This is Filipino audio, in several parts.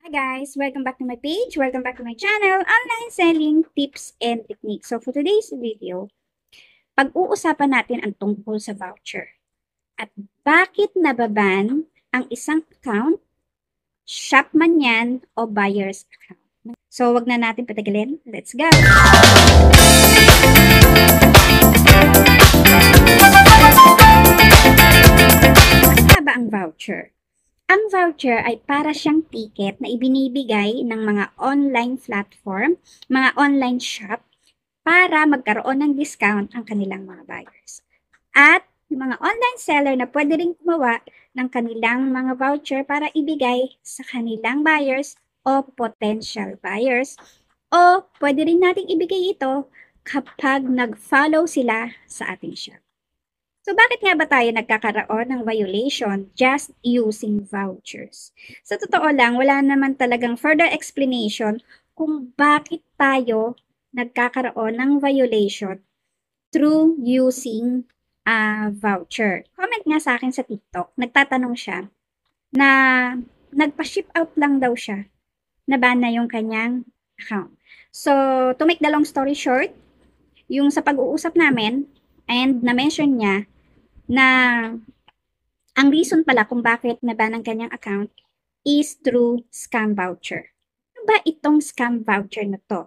Hi guys! Welcome back to my page. Welcome back to my channel, Online Selling Tips and Techniques. So for today's video, pag-uusapan natin ang tungkol sa voucher. At bakit nababan ang isang account, shop man yan o buyer's account. So wag na natin patagalin. Let's go! Ano ba ang voucher? Ang voucher ay para siyang ticket na ibinibigay ng mga online platform, mga online shop, para magkaroon ng discount ang kanilang mga buyers. At yung mga online seller na pwede rin gumawa ng kanilang mga voucher para ibigay sa kanilang buyers o potential buyers. O pwede rin nating ibigay ito kapag nag-follow sila sa ating shop. So bakit nga ba tayo nagkakaroon ng violation just using vouchers? Sa totoo lang, wala naman talagang further explanation kung bakit tayo nagkakaroon ng violation through using a voucher. Comment nga sa akin sa TikTok, nagtatanong siya na nagpa-ship out lang daw siya, naban na yung kanyang account. So, to make the long story short, yung sa pag-uusap namin and na-mention niya na ang reason pala kung bakit naban ang kanyang account is through scam voucher. Ano ba itong scam voucher na to?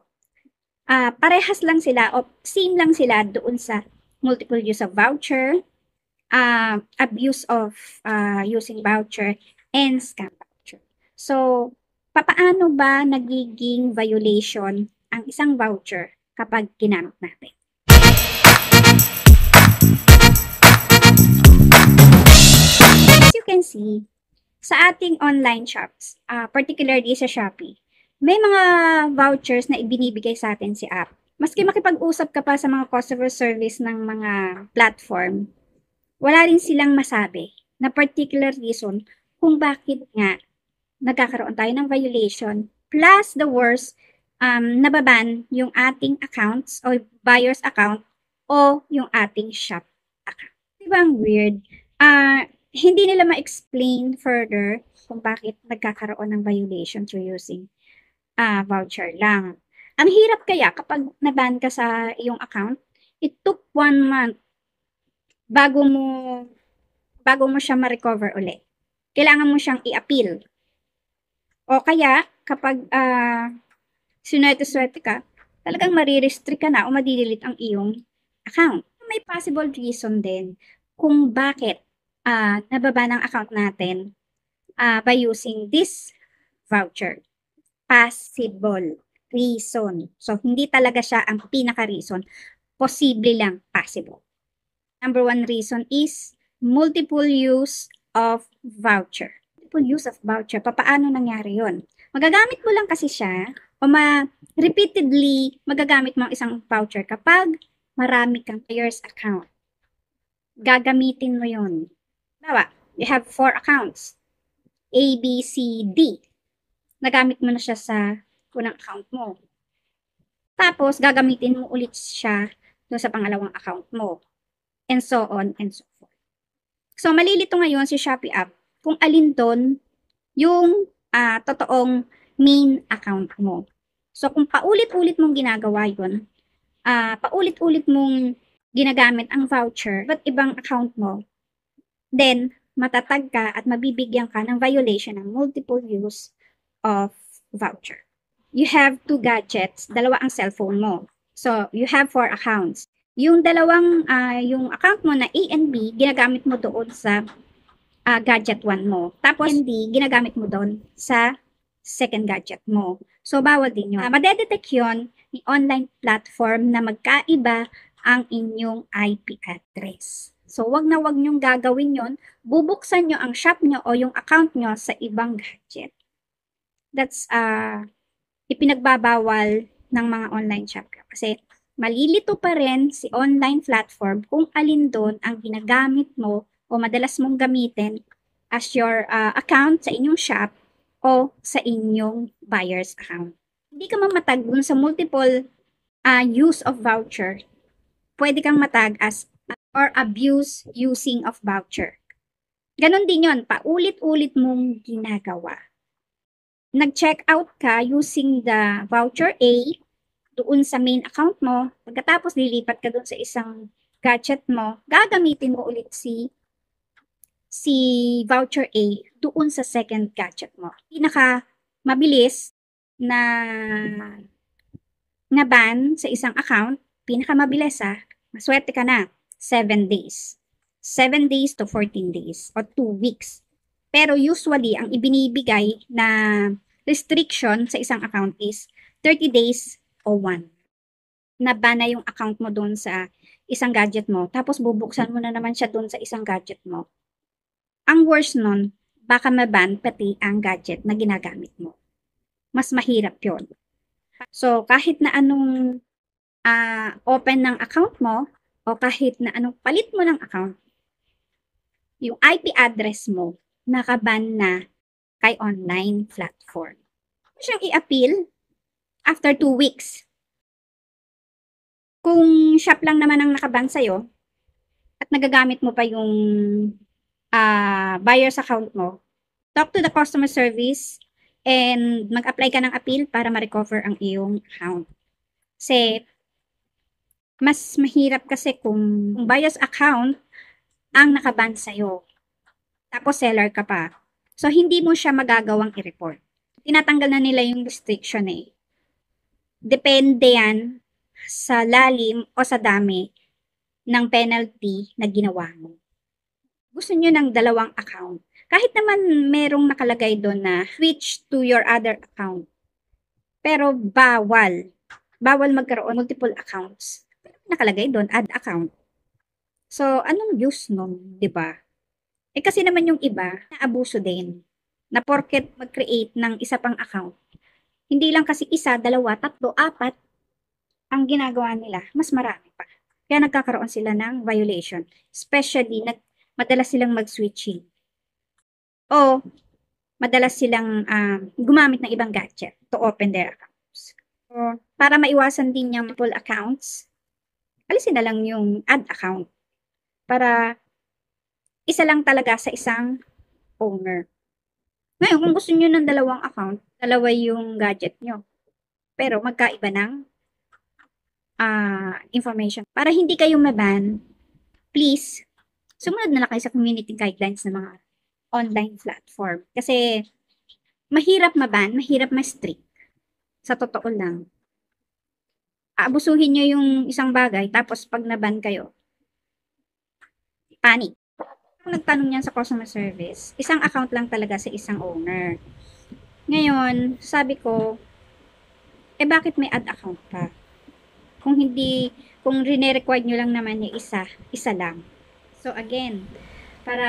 Parehas lang sila o same lang sila doon sa multiple use of voucher, abuse of using voucher, and scam voucher. So, papaano ba nagiging violation ang isang voucher kapag ginamit natin? As you can see, sa ating online shops, particularly sa Shopee, may mga vouchers na ibinibigay sa atin si app. Maski makipag-usap ka pa sa mga customer service ng mga platform, wala rin silang masabi na particular reason kung bakit nga nagkakaroon tayo ng violation. Plus the worst, nababan yung ating accounts o buyer's account o yung ating shop account. Diba ang weird? Hindi nila ma-explain further kung bakit nagkakaroon ng violation through using voucher lang. Ang hirap kaya kapag naban ka sa iyong account, it took 1 month bago mo siya ma-recover ulit. Kailangan mo siyang i-appeal. O kaya, kapag sinuwerte-swerte ka, talagang marirestrict ka na o madidelete ang iyong account. May possible reason din kung bakit nababa ng account natin by using this voucher. Possible reason. So, hindi talaga siya ang pinaka-reason. Posible lang possible. Number 1 reason is multiple use of voucher. Multiple use of voucher. Paano nangyari yon? Magagamit mo lang kasi siya o repeatedly magagamit mo ang isang voucher kapag marami kang buyer's account. Gagamitin mo yon. Bawa, you have 4 accounts. A, B, C, D. Nagamit mo na siya sa unang account mo. Tapos, gagamitin mo ulit siya doon sa pangalawang account mo. And so on and so forth. So, malilito ngayon si Shopee app kung alin doon yung totoong main account mo. So, kung paulit-ulit mong ginagawa yun, paulit-ulit mong ginagamit ang voucher but ibang account mo, then matatag ka at mabibigyan ka ng violation ng multiple use of voucher. You have 2 gadgets, dalawa ang cellphone mo. So, you have 4 accounts. Yung yung account mo na A and B, ginagamit mo doon sa gadget 1 mo. Tapos, D, ginagamit mo doon sa second gadget mo. So, bawal din yun. Madedetect yun ni online platform na magkaiba ang inyong IP address. So, wag na wag nyong gagawin yon. Bubuksan nyo ang shop nyo o yung account nyo sa ibang gadget. That's ipinagbabawal ng mga online shop. Kasi malilito pa rin si online platform kung alin doon ang ginagamit mo o madalas mong gamitin as your account sa inyong shop o sa inyong buyer's account. Hindi ka mamatag dun sa multiple use of voucher. Pwede kang matag as or abuse using of voucher. Ganon din yon, paulit-ulit mong ginagawa. nag-check out ka using the voucher A doon sa main account mo, pagkatapos lilipat ka doon sa isang gadget mo, gagamitin mo ulit si voucher A doon sa second gadget mo. Pinaka mabilis na ban sa isang account, pinakamabilis maswerte ka na, 7 days. 7 days to 14 days o 2 weeks. Pero usually, ang ibinibigay na restriction sa isang account is 30 days o 1. Na-ban na yung account mo doon sa isang gadget mo, tapos bubuksan mo na naman siya doon sa isang gadget mo. Ang worst nun, baka ma-ban pati ang gadget na ginagamit mo. Mas mahirap yun. So, kahit na anong open ng account mo, o kahit na anong palit mo ng account, yung IP address mo, nakaban na kay online platform. Siyang i-appeal after 2 weeks. Kung shop lang naman ang nakaban sa'yo, at nagagamit mo pa yung buyer's account mo, talk to the customer service and mag-apply ka ng appeal para ma-recover ang iyong account. Kasi, mas mahirap kasi kung buyer's account ang nakaban sa'yo. Tapos seller ka pa. So, hindi mo siya magagawang i-report. Tinatanggal na nila yung restriction eh. Depende yan sa lalim o sa dami ng penalty na ginawa mo. Gusto nyo ng dalawang account. Kahit naman merong nakalagay doon na switch to your other account. Pero bawal. Bawal magkaroon multiple accounts. Pero nakalagay doon, add account. So, anong use nun, di ba? Eh kasi naman yung iba, naabuso din. Na porket mag-create ng isa pang account. Hindi lang kasi isa, dalawa, tatlo, apat ang ginagawa nila. Mas marami pa. Kaya nagkakaroon sila ng violation. Especially, madalas silang mag-switching. O, madalas silang gumamit ng ibang gadget to open their accounts. So, para maiwasan din yung multiple accounts, alisin na lang yung add account. Para isa lang talaga sa isang owner. Ngayon, kung gusto nyo ng dalawang account, dalawa yung gadget nyo. Pero magkaiba ng information. Para hindi kayo maban, please, sumunod na lang kayo sa community guidelines ng mga online platform. Kasi, mahirap maban, mahirap ma-strict. Sa totoo lang. Aabusuhin nyo yung isang bagay, tapos pag naban kayo, panic. Kung nagtanong yan sa customer service, isang account lang talaga sa isang owner. Ngayon, sabi ko, bakit may add account pa? Kung hindi, kung rine-required nyo lang naman yung isa lang. So again, para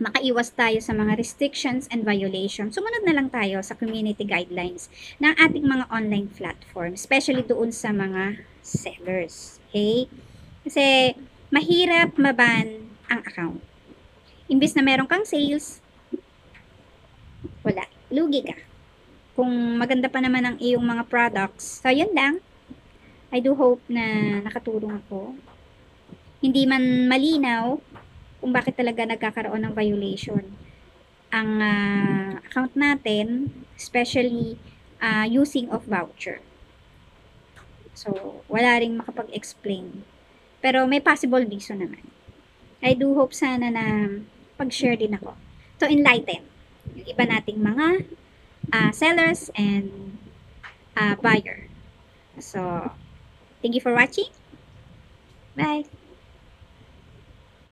makaiwas tayo sa mga restrictions and violations, sumunod na lang tayo sa community guidelines ng ating mga online platform, especially doon sa mga sellers. Okay? Kasi mahirap maban ang account. Imbis na meron kang sales, wala. Lugi ka. Kung maganda pa naman ang iyong mga products. So, yun lang. I do hope na nakatulong ako. Hindi man malinaw kung bakit talaga nagkakaroon ng violation ang account natin, especially using of voucher. So, wala ring makapag-explain. Pero may possible reason naman. I do hope sana na pag-share din ako to enlighten yung iba nating mga sellers and buyer. So, thank you for watching. Bye!